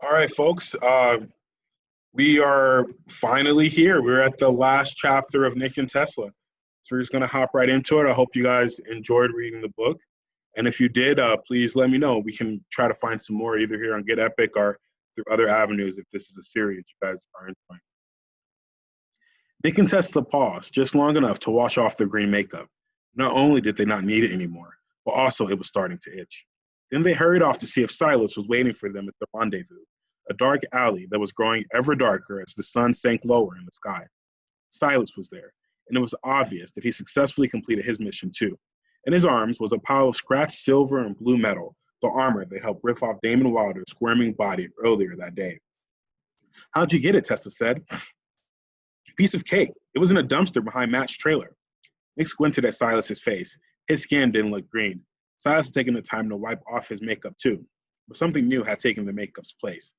All right, folks. We are finally here. We're at the last chapter of Nick and Tesla. So we're just going to hop right into it. I hope you guys enjoyed reading the book. And if you did, please let me know. We can try to find some more either here on Get Epic or through other avenues if this is a series you guys are enjoying. Nick and Tesla paused just long enough to wash off their green makeup. Not only did they not need it anymore, but also it was starting to itch. Then they hurried off to see if Silas was waiting for them at the rendezvous, a dark alley that was growing ever darker as the sun sank lower in the sky. Silas was there, and it was obvious that he successfully completed his mission too. In his arms was a pile of scratched silver and blue metal, the armor that helped rip off Damon Wilder's squirming body earlier that day. "How'd you get it?" Tesla said. "Piece of cake. It was in a dumpster behind Matt's trailer." Nick squinted at Silas's face. His skin didn't look green. Silas had taken the time to wipe off his makeup too, but something new had taken the makeup's place.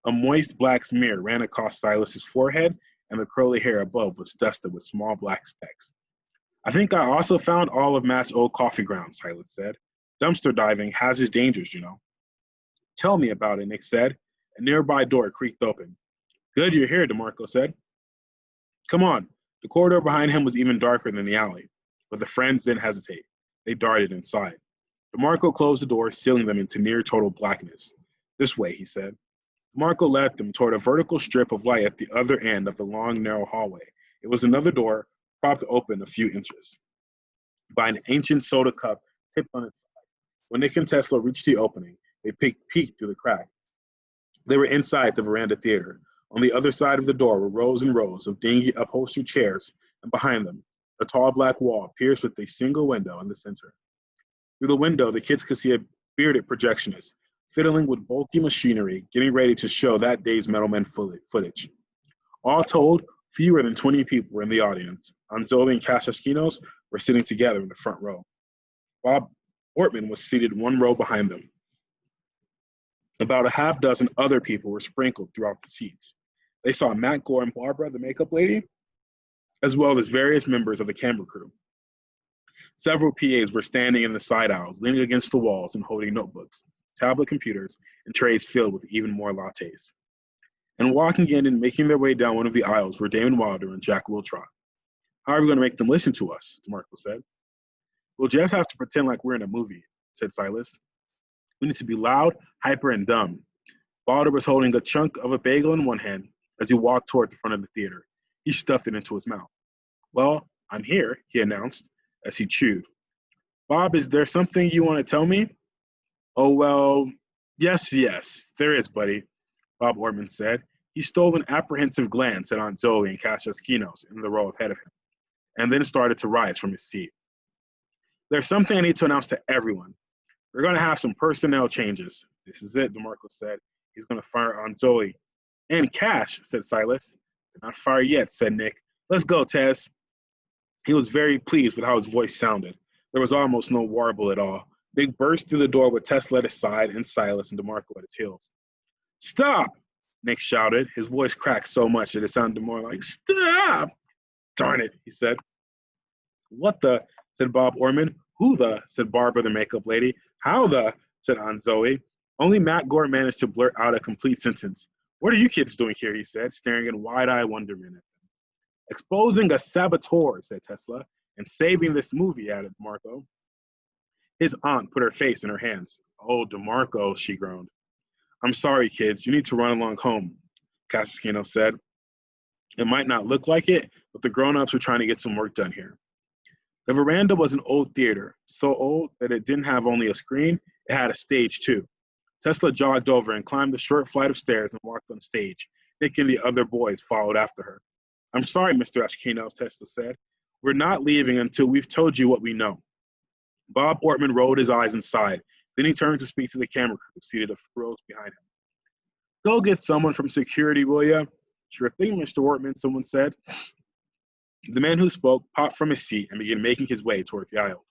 A moist black smear ran across Silas's forehead, and the curly hair above was dusted with small black specks. "I think I also found all of Matt's old coffee grounds," Silas said. "Dumpster diving has its dangers, you know." "Tell me about it," Nick said. A nearby door creaked open. "Good you're here," DeMarco said. "Come on." The corridor behind him was even darker than the alley, but the friends didn't hesitate. They darted inside. DeMarco closed the door, sealing them into near total blackness. "This way," he said. DeMarco led them toward a vertical strip of light at the other end of the long, narrow hallway. It was another door, propped open a few inches by an ancient soda cup tipped on its side. When Nick and Tesla reached the opening, they peeked through the crack. They were inside the veranda theater. On the other side of the door were rows and rows of dingy upholstered chairs, and behind them, a tall black wall pierced with a single window in the center. Through the window, the kids could see a bearded projectionist, fiddling with bulky machinery, getting ready to show that day's Metalman footage. All told, fewer than 20 people were in the audience. Anzoli and Cash were sitting together in the front row. Bob Ortman was seated one row behind them. About a half dozen other people were sprinkled throughout the seats. They saw Matt Gore and Barbara, the makeup lady, as well as various members of the camera crew. Several PAs were standing in the side aisles, leaning against the walls and holding notebooks, tablet computers, and trays filled with even more lattes. And walking in and making their way down one of the aisles were Damon Wilder and Jack Wiltrot. "How are we going to make them listen to us?" DeMarco said. "We'll just have to pretend like we're in a movie," said Silas. "We need to be loud, hyper, and dumb." Wilder was holding a chunk of a bagel in one hand as he walked toward the front of the theater. He stuffed it into his mouth. "Well, I'm here," he announced as he chewed. "Bob, is there something you want to tell me?" "Oh, well, yes, there is, buddy," Bob Ortman said. He stole an apprehensive glance at Aunt Zoe and Cassius in the row ahead of him, and then started to rise from his seat. "There's something I need to announce to everyone. We're going to have some personnel changes." "This is it," DeMarco said. "He's going to fire Aunt Zoe." "And Cash," said Silas. "Not fire yet," said Nick. "Let's go, Tez." He was very pleased with how his voice sounded. There was almost no warble at all. Nick burst through the door with Tesla at his side and Silas and DeMarco at his heels. "Stop!" Nick shouted. His voice cracked so much that it sounded more like, "Stop!" "Darn it," he said. "What the?" said Bob Ortman. "Who the?" said Barbara, the makeup lady. "How the?" said Aunt Zoe. Only Matt Gore managed to blurt out a complete sentence. "What are you kids doing here?" he said, staring in wide-eyed wonderment at them. "Exposing a saboteur," said Tesla, "and saving this movie," added DeMarco. His aunt put her face in her hands. "Oh, DeMarco," she groaned. "I'm sorry, kids. You need to run along home," Cassius said. "It might not look like it, but the grown-ups are trying to get some work done here." The veranda was an old theater, so old that it didn't have only a screen, it had a stage too. Tesla jogged over and climbed the short flight of stairs and walked on stage. Nick and the other boys followed after her. "I'm sorry, Mr. Ashkenos," Tesla said. "We're not leaving until we've told you what we know." Bob Ortman rolled his eyes and sighed. Then he turned to speak to the camera crew seated a few rows behind him. "Go get someone from security, will ya?" "Sure thing, Mr. Ortman," someone said. The man who spoke popped from his seat and began making his way towards the aisle.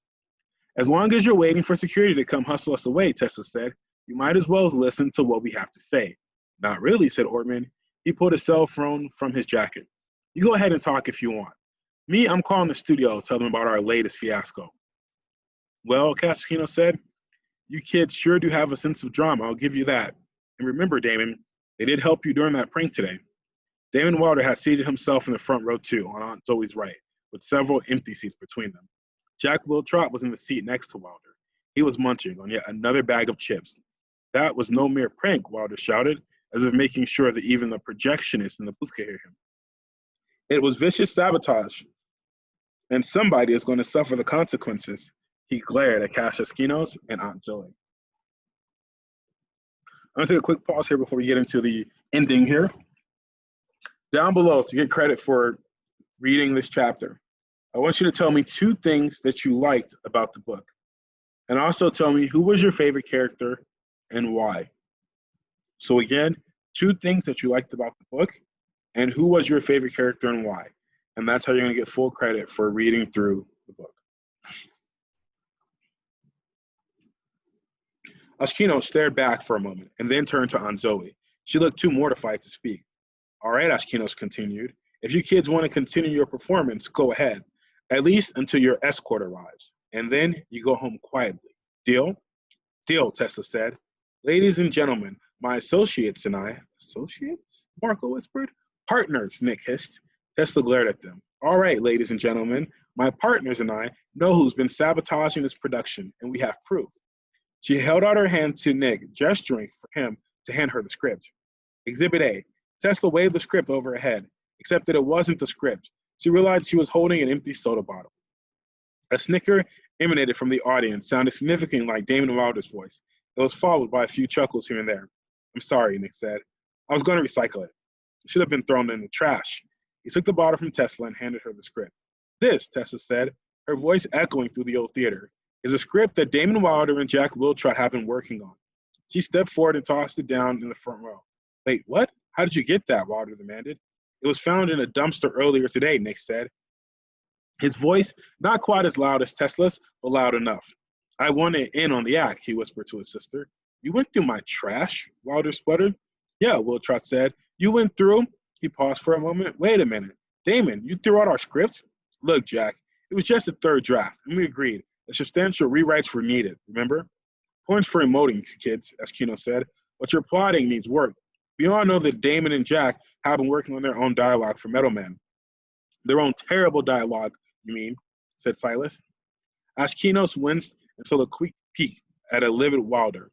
"As long as you're waiting for security to come hustle us away," Tesla said, "you might as well listen to what we have to say." "Not really," said Ortman. He pulled a cell phone from his jacket. "You go ahead and talk if you want. Me, I'm calling the studio to tell them about our latest fiasco." "Well," Cassius said, "you kids sure do have a sense of drama, I'll give you that. And remember, Damon, They did help you during that prank today. Damon Wilder had seated himself in the front row too, on Aunt Zoe's right, with several empty seats between them. Jack Wiltrot was in the seat next to Wilder. He was munching on yet another bag of chips. That was no mere prank, Wilder shouted, as if making sure that even the projectionist in the booth could hear him. It was vicious sabotage, and somebody is going to suffer the consequences. He glared at Cassius Skinos and Aunt Zoe. I'm going to take a quick pause here before we get into the ending here. Down below, to get credit for reading this chapter, I want you to tell me 2 things that you liked about the book. And also tell me who was your favorite character and why. So again, 2 things that you liked about the book and who was your favorite character and why. And that's how you're going to get full credit for reading through the book. Ashkino stared back for a moment and then turned to Aunt Zoe. She looked too mortified to speak. All right, Ashkinos continued. If you kids want to continue your performance, go ahead. At least until your escort arrives. And then you go home quietly. Deal? Deal, Tesla said. Ladies and gentlemen, my associates and I. Associates? Marco whispered. Partners, Nick hissed. Tesla glared at them. All right, ladies and gentlemen, my partners and I know who's been sabotaging this production, and we have proof. She held out her hand to Nick, gesturing for him to hand her the script. Exhibit A. Tesla waved the script over her head, except that it wasn't the script. She realized she was holding an empty soda bottle. A snicker emanated from the audience, sounded significantly like Damon Wilder's voice. It was followed by a few chuckles here and there. I'm sorry, Nick said. I was going to recycle it. It should have been thrown in the trash. He took the bottle from Tesla and handed her the script. This, Tesla said, her voice echoing through the old theater, is a script that Damon Wilder and Jack Wiltrot have been working on. She stepped forward and tossed it down in the front row. Wait, what? How did you get that? Wilder demanded. It was found in a dumpster earlier today, Nick said. His voice, not quite as loud as Tesla's, but loud enough. I wanted in on the act, he whispered to his sister. You went through my trash? Wilder sputtered. Yeah, Wiltrot said. You went through? He paused for a moment. Wait a minute. Damon, you threw out our script? Look, Jack, it was just a 3rd draft, and we agreed that substantial rewrites were needed, remember? Points for emoting, kids, as Kino said, but your plotting needs work. We all know that Damon and Jack have been working on their own dialogue for Metal Man. Their own terrible dialogue, you mean, said Silas. Ashkinos winced and stole a quick peek at a livid Wilder.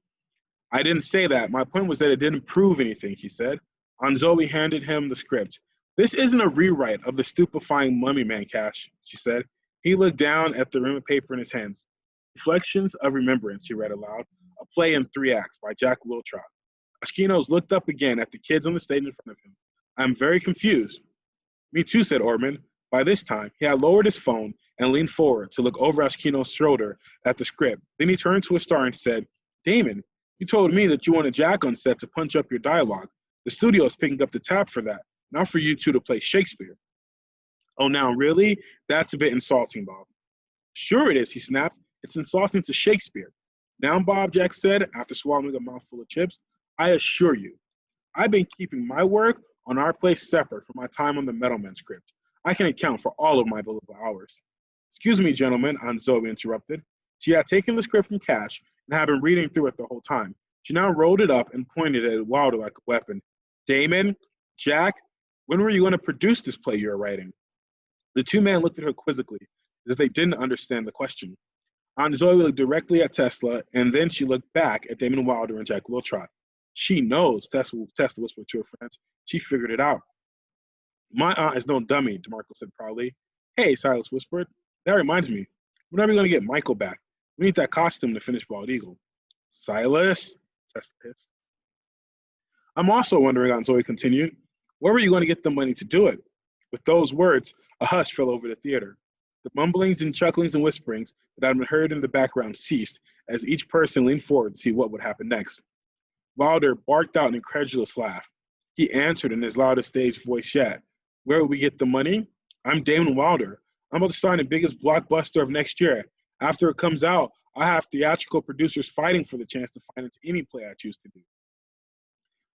I didn't say that. My point was that it didn't prove anything, he said. Aunt Zoe handed him the script. This isn't a rewrite of the stupefying Mummy Man, Cash, she said. He looked down at the rim of paper in his hands. Reflections of Remembrance, he read aloud. A play in 3 acts by Jack Wiltrot. Ashkinos looked up again at the kids on the stage in front of him. I'm very confused. Me too, said Orman. By this time, he had lowered his phone and leaned forward to look over Ashkinos' shoulder at the script. Then he turned to his star and said, Damon, you told me that you wanted Jack on set to punch up your dialogue. The studio is picking up the tab for that, not for you two to play Shakespeare. Oh, now, really? That's a bit insulting, Bob. Sure it is, he snapped. It's insulting to Shakespeare. Now, Bob, Jack said, after swallowing a mouthful of chips, I assure you, I've been keeping my work on our place separate from my time on the Metal Man script. I can account for all of my billable hours. Excuse me, gentlemen, Aunt Zoe interrupted. She had taken the script from Cash and had been reading through it the whole time. She now rolled it up and pointed at Wilder like a weapon. Damon, Jack, when were you going to produce this play you're writing? The 2 men looked at her quizzically, as if they didn't understand the question. Aunt Zoe looked directly at Tesla, and then she looked back at Damon Wilder and Jack Wiltrot. She knows, Tesla whispered to her friends. She figured it out. My aunt is no dummy, DeMarco said proudly. Hey, Silas whispered. That reminds me. When are we going to get Michael back? We need that costume to finish Bald Eagle. Silas, Tesla hissed. I'm also wondering, Aunt Zoe continued, where were you going to get the money to do it? With those words, a hush fell over the theater. The mumblings and chucklings and whisperings that had been heard in the background ceased as each person leaned forward to see what would happen next. Wilder barked out an incredulous laugh. He answered in his loudest stage voice yet. Where will we get the money? I'm Damon Wilder. I'm about to start in the biggest blockbuster of next year. After it comes out, I have theatrical producers fighting for the chance to finance any play I choose to do.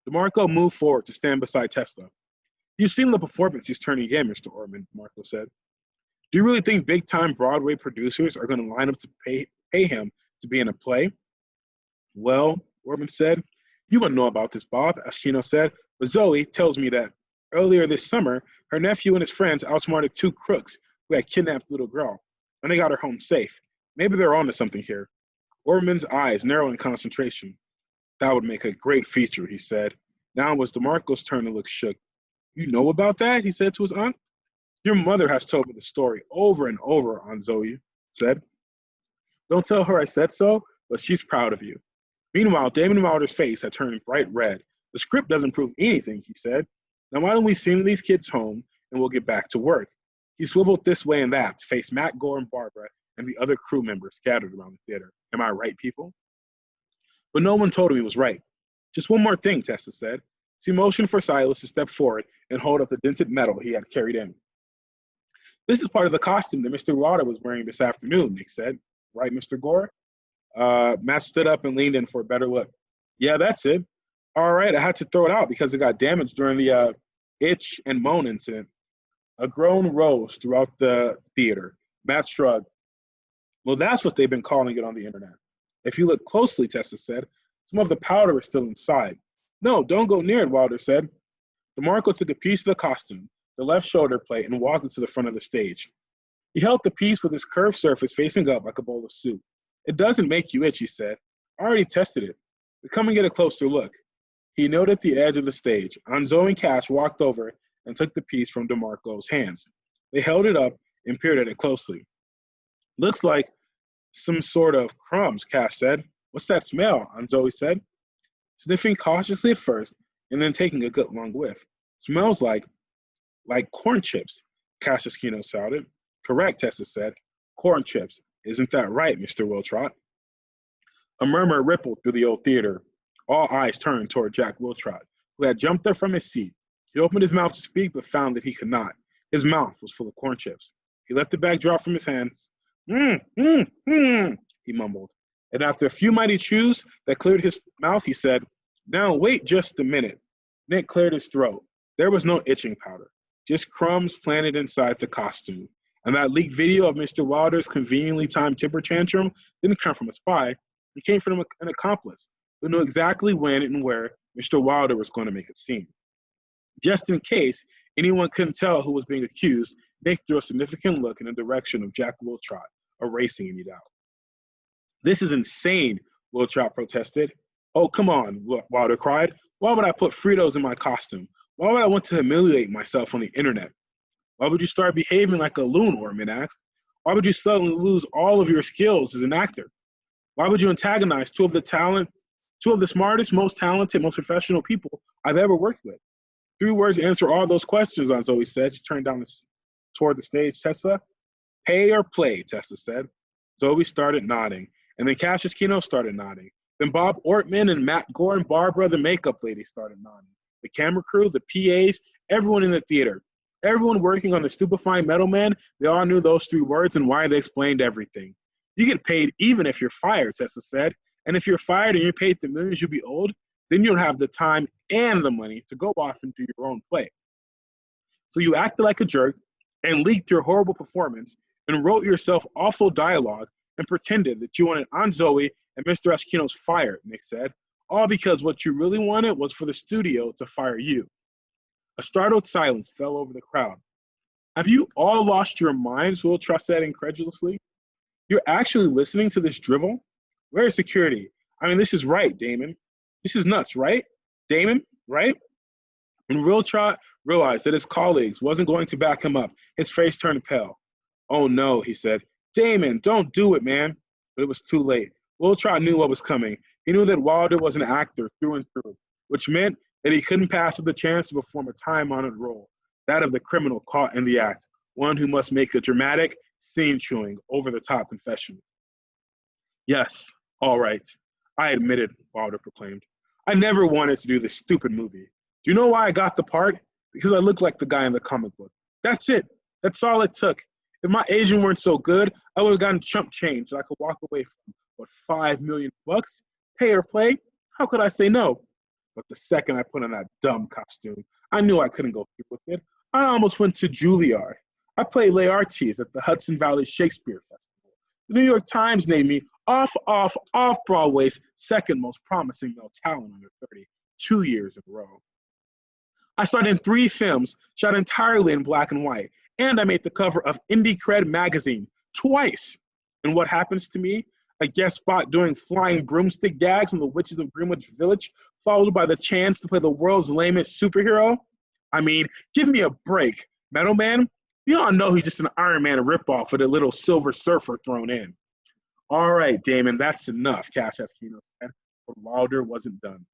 DeMarco moved forward to stand beside Tesla. You've seen the performance he's turning in, Mr. Orman, DeMarco said. Do you really think big-time Broadway producers are going to line up to pay him to be in a play? Well, Orman said, You wouldn't know about this, Bob, Ashkino said, but Zoe tells me that earlier this summer, her nephew and his friends outsmarted two crooks who had kidnapped the little girl, and they got her home safe. Maybe they're onto something here. Orman's eyes narrowed in concentration. That would make a great feature, he said. Now it was DeMarco's turn to look shook. You know about that? He said to his aunt. Your mother has told me the story over and over, Aunt Zoe said. Don't tell her I said so, but she's proud of you. Meanwhile, Damon Wilder's face had turned bright red. The script doesn't prove anything, he said. Now why don't we send these kids home and we'll get back to work? He swiveled this way and that to face Matt Gore and Barbara and the other crew members scattered around the theater. Am I right, people? But no one told him he was right. Just one more thing, Tessa said. She motioned for Silas to step forward and hold up the dented metal he had carried in. This is part of the costume that Mr. Wilder was wearing this afternoon, Nick said. Right, Mr. Gore? Matt stood up and leaned in for a better look. Yeah, that's it. All right, I had to throw it out because it got damaged during the itch and moan incident. A groan rose throughout the theater. Matt shrugged. Well, that's what they've been calling it on the internet. If you look closely, Tessa said, some of the powder is still inside. No, don't go near it, Wilder said. DeMarco took a piece of the costume, the left shoulder plate, and walked it to the front of the stage. He held the piece with its curved surface facing up like a bowl of soup. It doesn't make you itch, he said. I already tested it. But come and get a closer look. He knelt at the edge of the stage. Anzo and Cash walked over and took the piece from DeMarco's hands. They held it up and peered at it closely. Looks like some sort of crumbs, Cash said. What's that smell? Anzo said, sniffing cautiously at first and then taking a good long whiff. Smells like corn chips, Cash Ashkino shouted. Correct, Tessa said. Corn chips. Isn't that right, Mr. Wiltrot? A murmur rippled through the old theater. All eyes turned toward Jack Wiltrot, who had jumped up from his seat. He opened his mouth to speak, but found that he could not. His mouth was full of corn chips. He let the bag drop from his hands. He mumbled. And after a few mighty chews that cleared his mouth, he said, now wait just a minute. Nick cleared his throat. There was no itching powder, just crumbs planted inside the costume. And that leaked video of Mr. Wilder's conveniently timed temper tantrum didn't come from a spy. It came from an accomplice who knew exactly when and where Mr. Wilder was going to make a scene. Just in case anyone couldn't tell who was being accused, Nick threw a significant look in the direction of Jack Wiltrot, erasing any doubt. This is insane, Wiltrot protested. Oh, come on, Wilder cried. Why would I put Fritos in my costume? Why would I want to humiliate myself on the internet? Why would you start behaving like a loon, Orman asked? Why would you suddenly lose all of your skills as an actor? Why would you antagonize two of the smartest, most talented, most professional people I've ever worked with? 3 words to answer all those questions, Aunt Zoe said. She turned down toward the stage. Tessa? Pay or play, Tessa said. Zoe started nodding, and then Cassius Kino started nodding. Then Bob Ortman and Matt Gore and Barbara, the makeup lady, started nodding. The camera crew, the PAs, everyone in the theater. Everyone working on the stupefying metal man, they all knew those 3 words and why they explained everything. You get paid even if you're fired, Tessa said. And if you're fired and you're paid the millions you'll be owed, then you don't have the time and the money to go off and do your own play. So you acted like a jerk and leaked your horrible performance and wrote yourself awful dialogue and pretended that you wanted Aunt Zoe and Mr. Ashkino's fired, Nick said, all because what you really wanted was for the studio to fire you. A startled silence fell over the crowd. Have you all lost your minds? Wiltrot said incredulously. You're actually listening to this drivel? Where is security? I mean, this is right, Damon. This is nuts, right? Damon, right? When Wiltrot realized that his colleagues wasn't going to back him up, his face turned pale. Oh no, he said. Damon, don't do it, man. But it was too late. Wiltrot knew what was coming. He knew that Wilder was an actor through and through, which meant that he couldn't pass up the chance to perform a time-honored role, that of the criminal caught in the act, one who must make a dramatic, scene-chewing, over-the-top confession. Yes, all right. I admit it, Wilder proclaimed. I never wanted to do this stupid movie. Do you know why I got the part? Because I look like the guy in the comic book. That's it. That's all it took. If my agent weren't so good, I would have gotten chump change that I could walk away from. What, $5 million? Pay or play? How could I say no? But the second I put on that dumb costume, I knew I couldn't go through with it. I almost went to Juilliard. I played Laertes at the Hudson Valley Shakespeare Festival. The New York Times named me off Broadway's second most promising male talent under 30, 2 years in a row. I starred in 3 films shot entirely in black and white, and I made the cover of Indie Cred magazine twice. And what happens to me? A guest spot doing flying broomstick gags on The Witches of Greenwich Village, followed by the chance to play the world's lamest superhero? I mean, give me a break. Metal Man, we all know he's just an Iron Man ripoff with a little Silver Surfer thrown in. All right, Damon, that's enough, Cash Esquino said, but Wilder wasn't done.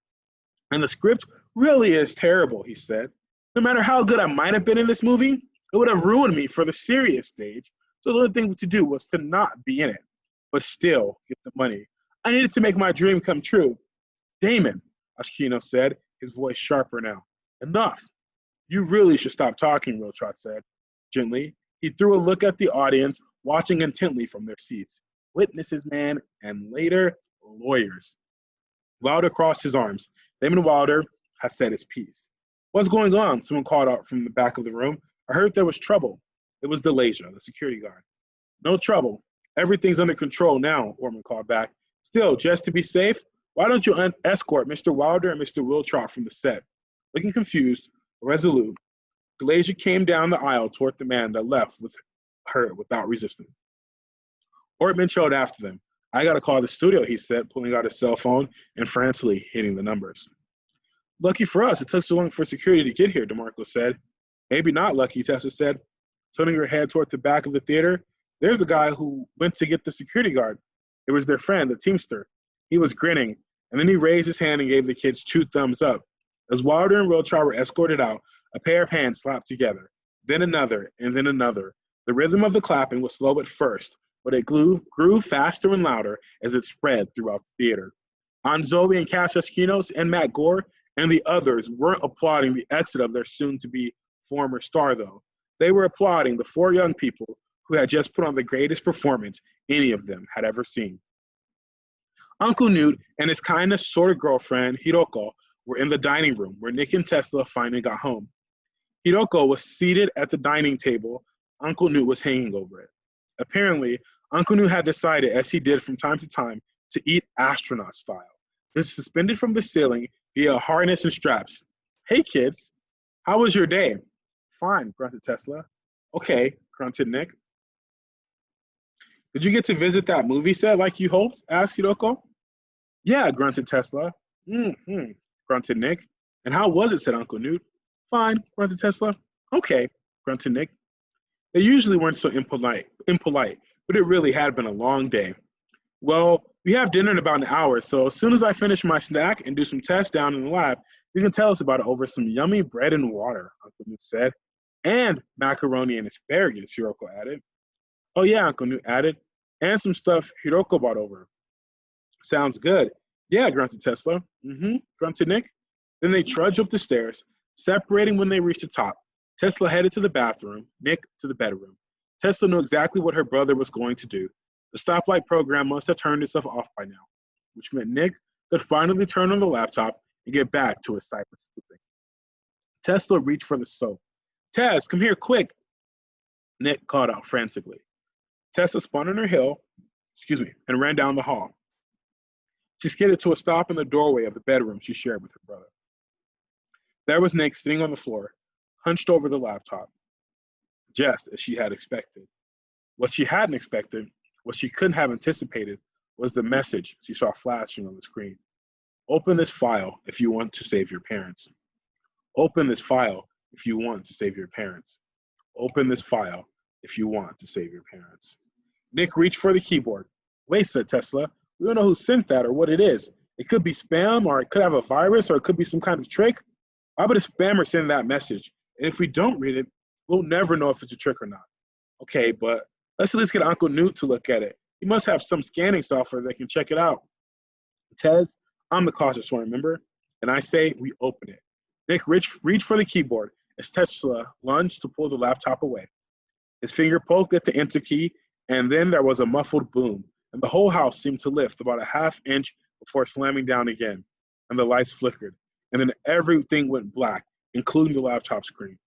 And the script really is terrible, he said. No matter how good I might have been in this movie, it would have ruined me for the serious stage. So the only thing to do was to not be in it, but still get the money. I needed to make my dream come true. Damon, Esquino said, his voice sharper now. Enough. You really should stop talking, Wiltrot said. Gently, he threw a look at the audience, watching intently from their seats. Witnesses, man, and later, lawyers. Wilder crossed his arms. Damon Wilder has said his piece. What's going on? Someone called out from the back of the room. I heard there was trouble. It was Delasia, the security guard. No trouble. Everything's under control now, Orman called back. Still, just to be safe, why don't you escort Mr. Wilder and Mr. Wiltrot from the set? Looking confused, resolute, Delasia came down the aisle toward the man that left with her without resisting. Ortman trailed after them. I gotta call the studio, he said, pulling out his cell phone and frantically hitting the numbers. Lucky for us, it took so long for security to get here, DeMarco said. Maybe not lucky, Tessa said, turning her head toward the back of the theater. There's the guy who went to get the security guard. It was their friend, the Teamster. He was grinning, and then he raised his hand and gave the kids 2 thumbs up. As Wilder and Wiltrot were escorted out, a pair of hands slapped together, then another, and then another. The rhythm of the clapping was slow at first, but it grew faster and louder as it spread throughout the theater. Anzobi and Cash Esquinos and Matt Gore and the others weren't applauding the exit of their soon-to-be former star, though. They were applauding the 4 young people who had just put on the greatest performance any of them had ever seen. Uncle Newt and his kindest sort of girlfriend, Hiroko, were in the dining room where Nick and Tesla finally got home. Hiroko was seated at the dining table. Uncle Newt was hanging over it. Apparently, Uncle Newt had decided, as he did from time to time, to eat astronaut style. This is suspended from the ceiling via a harness and straps. Hey, kids, how was your day? Fine, grunted Tesla. Okay, grunted Nick. Did you get to visit that movie set like you hoped? Asked Hiroko. Yeah, grunted Tesla. Grunted Nick. And how was it? Said Uncle Newt. Fine, grunted Tesla. Okay, grunted Nick. They usually weren't so impolite, but it really had been a long day. Well, we have dinner in about an hour, so as soon as I finish my snack and do some tests down in the lab, you can tell us about it over some yummy bread and water, Uncle Newt said. And macaroni and asparagus, Hiroko added. Oh yeah, Uncle Newt added. And some stuff Hiroko brought over. Sounds good. Yeah, grunted Tesla. Grunted Nick. Then they trudged up the stairs, separating when they reached the top. Tesla headed to the bathroom, Nick to the bedroom. Tesla knew exactly what her brother was going to do. The stoplight program must have turned itself off by now, which meant Nick could finally turn on the laptop and get back to his cyber sleuthing. Tesla reached for the soap. Tess, come here quick, Nick called out frantically. Tessa spun on her heel, and ran down the hall. She skidded to a stop in the doorway of the bedroom she shared with her brother. There was Nick sitting on the floor, hunched over the laptop, just as she had expected. What she hadn't expected, what she couldn't have anticipated, was the message she saw flashing on the screen. Open this file if you want to save your parents. Open this file if you want to save your parents. Open this file if you want to save your parents. Nick reached for the keyboard. Wait, said Tesla. We don't know who sent that or what it is. It could be spam, or it could have a virus, or it could be some kind of trick. Why would a spammer send that message? And if we don't read it, we'll never know if it's a trick or not. Okay, but let's at least get Uncle Newt to look at it. He must have some scanning software that can check it out. Tez, I'm the cautious one, remember? And I say we open it. Nick reached for the keyboard as Tesla lunged to pull the laptop away. His finger poked at the enter key, and then there was a muffled boom, and the whole house seemed to lift about a half inch before slamming down again, and the lights flickered, and then everything went black, including the laptop screen.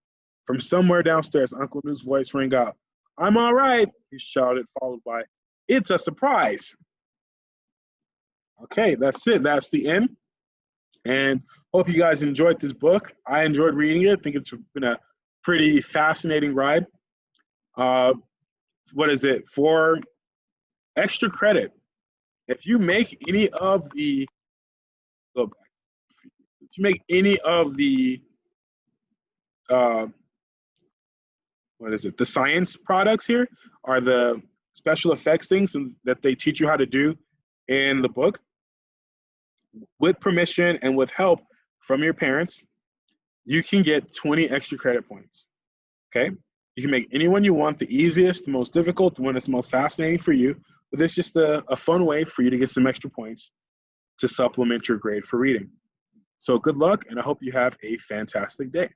From somewhere downstairs, Uncle Newt's voice rang out. I'm all right, he shouted, followed by, It's a surprise. Okay, that's it. That's the end. And hope you guys enjoyed this book. I enjoyed reading it. I think it's been a pretty fascinating ride. What is it? For extra credit, if you make any of the, go back. If you make any of the, what is it? The science products here are the special effects things that they teach you how to do in the book. With permission and with help from your parents, you can get 20 extra credit points. Okay? You can make any one you want, the easiest, the most difficult, the one that's most fascinating for you. But it's just a fun way for you to get some extra points to supplement your grade for reading. So good luck, and I hope you have a fantastic day.